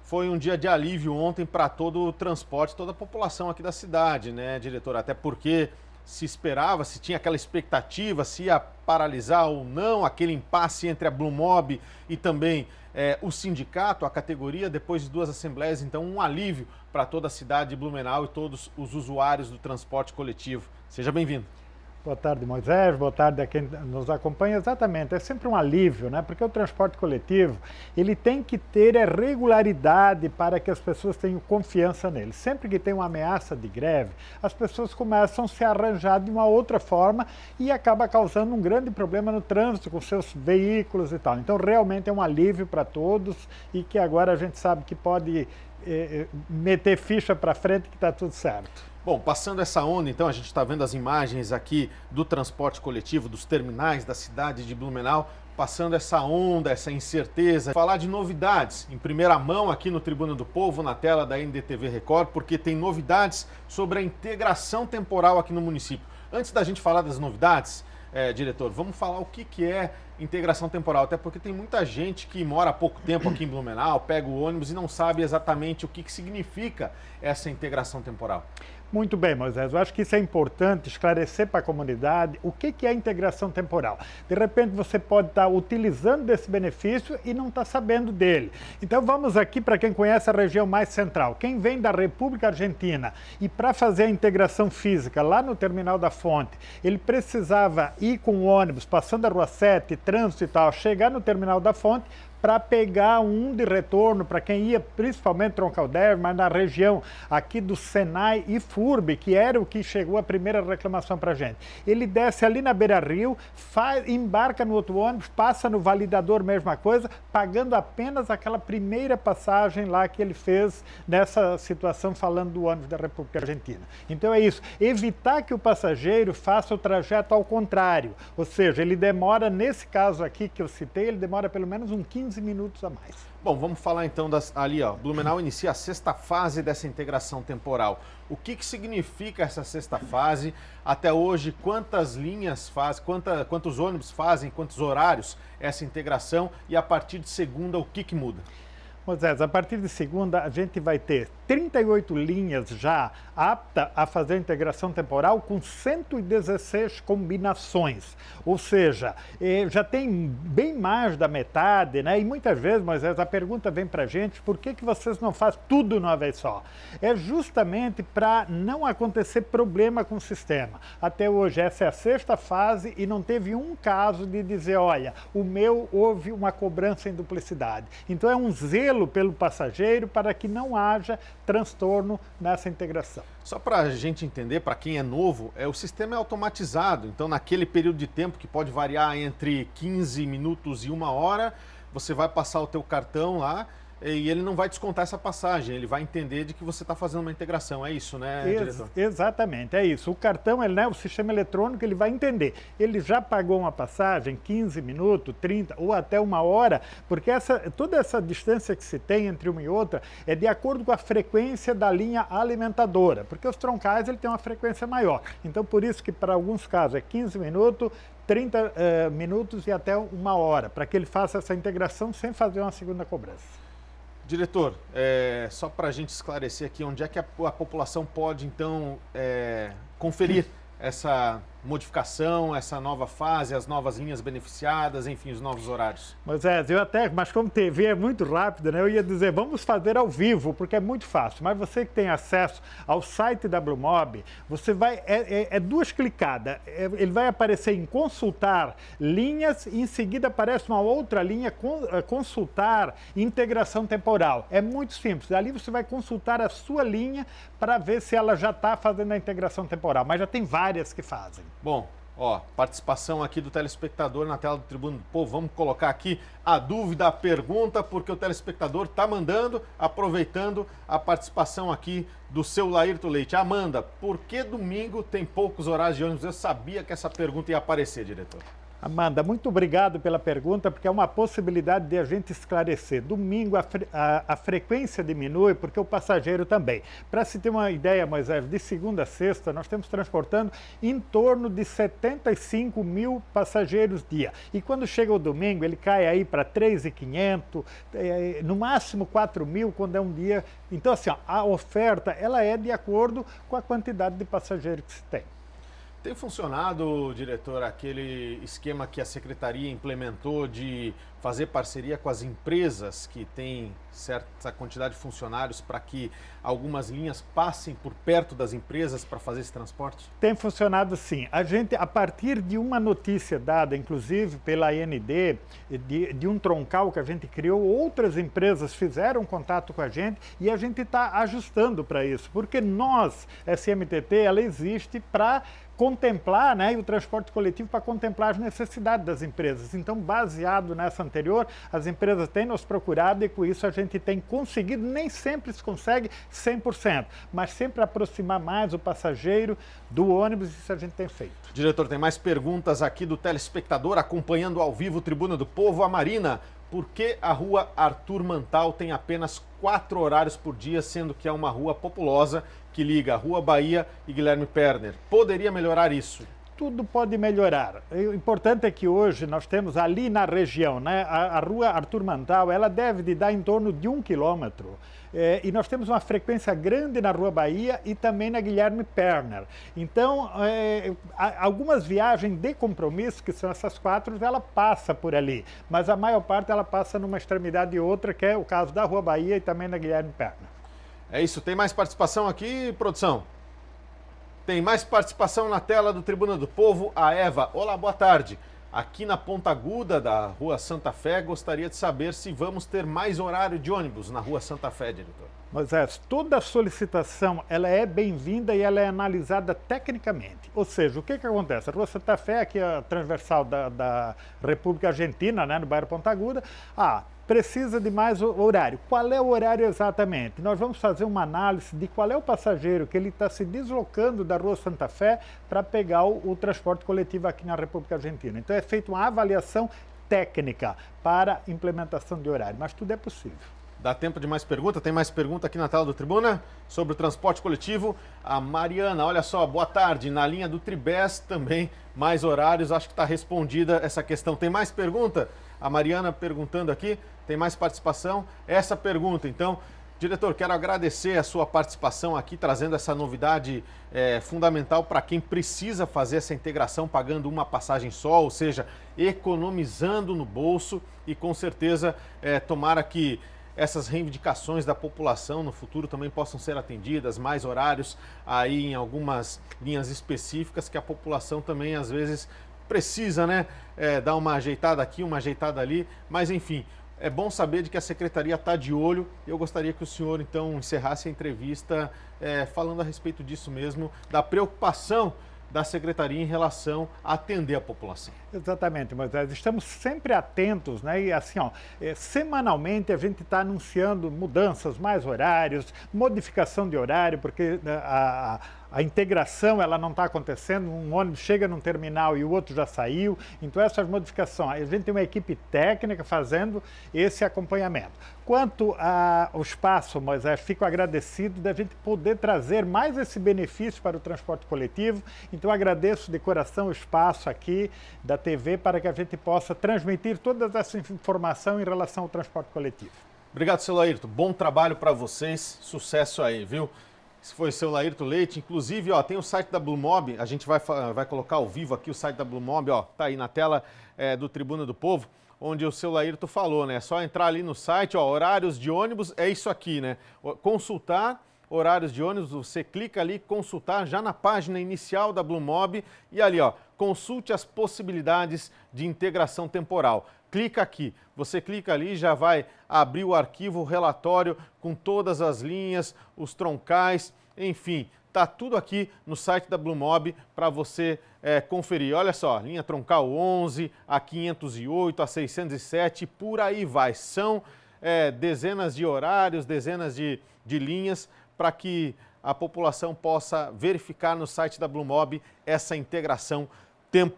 Foi um dia de alívio ontem para todo o transporte, toda a população aqui da cidade, né, diretor? Até porque se esperava, se tinha aquela expectativa, se ia paralisar ou não, aquele impasse entre a Blumob e também o sindicato, a categoria, depois de 2 assembleias. Então, um alívio para toda a cidade de Blumenau e todos os usuários do transporte coletivo. Seja bem-vindo. Boa tarde, Moisés. Boa tarde a quem nos acompanha. Exatamente, é sempre um alívio, né? Porque o transporte coletivo, ele tem que ter a regularidade para que as pessoas tenham confiança nele. Sempre que tem uma ameaça de greve, as pessoas começam a se arranjar de uma outra forma e acaba causando um grande problema no trânsito com seus veículos e tal. Então, realmente é um alívio para todos e que agora a gente sabe que pode meter ficha para frente que está tudo certo. Bom, passando essa onda, então, a gente está vendo as imagens aqui do transporte coletivo, dos terminais da cidade de Blumenau, passando essa onda, essa incerteza. Falar de novidades em primeira mão aqui no Tribuna do Povo, na tela da NDTV Record, porque tem novidades sobre a integração temporal aqui no município. Antes da gente falar das novidades, diretor, vamos falar o que é integração temporal, até porque tem muita gente que mora há pouco tempo aqui em Blumenau, pega o ônibus e não sabe exatamente o que significa essa integração temporal. Muito bem, Moisés. Eu acho que isso é importante esclarecer para a comunidade o que é a integração temporal. De repente você pode estar utilizando desse benefício e não está sabendo dele. Então vamos aqui para quem conhece a região mais central. Quem vem da República Argentina e para fazer a integração física lá no Terminal da Fonte, ele precisava ir com o ônibus, passando a Rua 7, trânsito e tal, chegar no Terminal da Fonte, para pegar um de retorno para quem ia principalmente Troncalder, mas na região aqui do Senai e FURB, que era o que chegou a primeira reclamação para a gente. Ele desce ali na Beira-Rio, embarca no outro ônibus, passa no validador, mesma coisa, pagando apenas aquela primeira passagem lá que ele fez nessa situação, falando do ônibus da República Argentina. Então é isso, evitar que o passageiro faça o trajeto ao contrário, ou seja, ele demora, nesse caso aqui que eu citei, ele demora pelo menos uns 15 minutos a mais. Bom, vamos falar então ali, ó. Blumenau inicia a 6ª fase dessa integração temporal. O que significa essa 6ª fase? Até hoje, quantas linhas faz, quantos ônibus fazem, quantos horários essa integração? E a partir de segunda, o que muda? Moisés, a partir de segunda a gente vai ter 38 linhas já aptas a fazer a integração temporal com 116 combinações. Ou seja, já tem bem mais da metade, né? E muitas vezes, Moisés, a pergunta vem para a gente, por que vocês não fazem tudo de uma vez só? É justamente para não acontecer problema com o sistema. Até hoje, essa é a 6ª fase e não teve um caso de dizer, olha, o meu houve uma cobrança em duplicidade. Então é um zelo pelo passageiro para que não haja transtorno nessa integração. Só para a gente entender, para quem é novo, o sistema é automatizado, então naquele período de tempo que pode variar entre 15 minutos e 1 hora, você vai passar o teu cartão lá e ele não vai descontar essa passagem, ele vai entender de que você está fazendo uma integração, é isso, né, diretor? Exatamente, é isso. O cartão, o sistema eletrônico, ele vai entender. Ele já pagou uma passagem, 15 minutos, 30 ou até 1 hora, porque toda essa distância que se tem entre uma e outra é de acordo com a frequência da linha alimentadora, porque os troncais ele tem uma frequência maior. Então, por isso que para alguns casos é 15 minutos, 30 minutos e até 1 hora, para que ele faça essa integração sem fazer uma segunda cobrança. Diretor, só para a gente esclarecer aqui, onde é que a população pode, então, conferir essa modificação, essa nova fase, as novas linhas beneficiadas, enfim, os novos horários? Moisés, mas como TV é muito rápido, né? Eu ia dizer, vamos fazer ao vivo, porque é muito fácil. Mas você que tem acesso ao site da Blumob, você vai, 2 clicadas, ele vai aparecer em consultar linhas e em seguida aparece uma outra linha, consultar integração temporal. É muito simples, ali você vai consultar a sua linha para ver se ela já está fazendo a integração temporal, mas já tem várias que fazem. Bom, participação aqui do telespectador na tela do Tribuna do Povo. Vamos colocar aqui a dúvida, a pergunta, porque o telespectador está mandando, aproveitando a participação aqui do seu Laírton Leite. Amanda, por que domingo tem poucos horários de ônibus? Eu sabia que essa pergunta ia aparecer, diretor. Amanda, muito obrigado pela pergunta, porque é uma possibilidade de a gente esclarecer. Domingo a frequência diminui, porque o passageiro também. Para se ter uma ideia, Moisés, de segunda a sexta, nós estamos transportando em torno de 75 mil passageiros dia. E quando chega o domingo, ele cai aí para 3.500, no máximo 4 mil quando é um dia. Então, assim, ó, a oferta ela é de acordo com a quantidade de passageiros que se tem. Tem funcionado, diretor, aquele esquema que a Secretaria implementou de fazer parceria com as empresas que têm certa quantidade de funcionários para que algumas linhas passem por perto das empresas para fazer esse transporte? Tem funcionado sim. A gente, a partir de uma notícia dada, inclusive pela AND, de um troncal que a gente criou, outras empresas fizeram contato com a gente e a gente está ajustando para isso, porque nós, SMTT, ela existe para contemplar, né, e o transporte coletivo para contemplar as necessidades das empresas. Então, baseado nessa anterior, as empresas têm nos procurado e com isso a gente tem conseguido, nem sempre se consegue 100%, mas sempre aproximar mais o passageiro do ônibus, isso a gente tem feito. Diretor, tem mais perguntas aqui do telespectador acompanhando ao vivo o Tribuna do Povo. A Marina, por que a rua Arthur Mantal tem apenas 4 horários por dia, sendo que é uma rua populosa que liga a Rua Bahia e Guilherme Perner? Poderia melhorar isso? Tudo pode melhorar. O importante é que hoje nós temos ali na região, né, a rua Arthur Mantal, ela deve de dar em torno de 1 quilômetro. E nós temos uma frequência grande na Rua Bahia e também na Guilherme Perner. Então, algumas viagens de compromisso, que são essas 4, ela passa por ali. Mas a maior parte ela passa numa extremidade e outra, que é o caso da Rua Bahia e também na Guilherme Perner. É isso, tem mais participação aqui, produção? Tem mais participação na tela do Tribuna do Povo. A Eva, olá, boa tarde. Aqui na Ponta Aguda da Rua Santa Fé, gostaria de saber se vamos ter mais horário de ônibus na Rua Santa Fé, diretor. Moisés, toda solicitação ela é bem-vinda e ela é analisada tecnicamente. Ou seja, o que acontece? A Rua Santa Fé, aqui é a transversal da República Argentina, né, no bairro Ponta Aguda, precisa de mais horário. Qual é o horário exatamente? Nós vamos fazer uma análise de qual é o passageiro que ele está se deslocando da Rua Santa Fé para pegar o transporte coletivo aqui na República Argentina. Então é feita uma avaliação técnica para implementação de horário, mas tudo é possível. Dá tempo de mais pergunta? Tem mais pergunta aqui na tela do Tribuna sobre o transporte coletivo. A Mariana, olha só, boa tarde. Na linha do Tribés também, mais horários. Acho que está respondida essa questão. Tem mais pergunta? A Mariana perguntando aqui. Tem mais participação? Essa pergunta, então. Diretor, quero agradecer a sua participação aqui, trazendo essa novidade fundamental para quem precisa fazer essa integração pagando uma passagem só, ou seja, economizando no bolso e com certeza tomara que essas reivindicações da população no futuro também possam ser atendidas, mais horários aí em algumas linhas específicas que a população também às vezes precisa, né, dar uma ajeitada aqui, uma ajeitada ali, mas enfim, é bom saber de que a Secretaria está de olho. Eu gostaria que o senhor então encerrasse a entrevista falando a respeito disso mesmo, da preocupação da Secretaria em relação a atender a população. Exatamente, Moisés. Estamos sempre atentos, né? E assim, semanalmente a gente está anunciando mudanças, mais horários, modificação de horário, porque a integração ela não está acontecendo, um ônibus chega num terminal e o outro já saiu, então essas modificações, a gente tem uma equipe técnica fazendo esse acompanhamento. Quanto ao espaço, Moisés, fico agradecido da gente poder trazer mais esse benefício para o transporte coletivo, então agradeço de coração o espaço aqui da TV para que a gente possa transmitir toda essa informação em relação ao transporte coletivo. Obrigado, seu Laírton. Bom trabalho para vocês, sucesso aí, viu? Esse foi o seu Laírton Leite. Inclusive, tem o site da Blue Mob, a gente vai colocar ao vivo aqui o site da Blue Mob, tá aí na tela do Tribuna do Povo, onde o seu Laírton falou, né? É só entrar ali no site, horários de ônibus, é isso aqui, né? Consultar horários de ônibus, você clica ali, consultar já na página inicial da Blue Mob e ali, consulte as possibilidades de integração temporal. Clica aqui, você clica ali, já vai abrir o arquivo, o relatório com todas as linhas, os troncais, enfim, tá tudo aqui no site da Blue Mob para você conferir. Olha só, linha troncal 11, a 508, a 607, por aí vai. São dezenas de horários, dezenas de linhas para que a população possa verificar no site da Blue Mob essa integração temporal.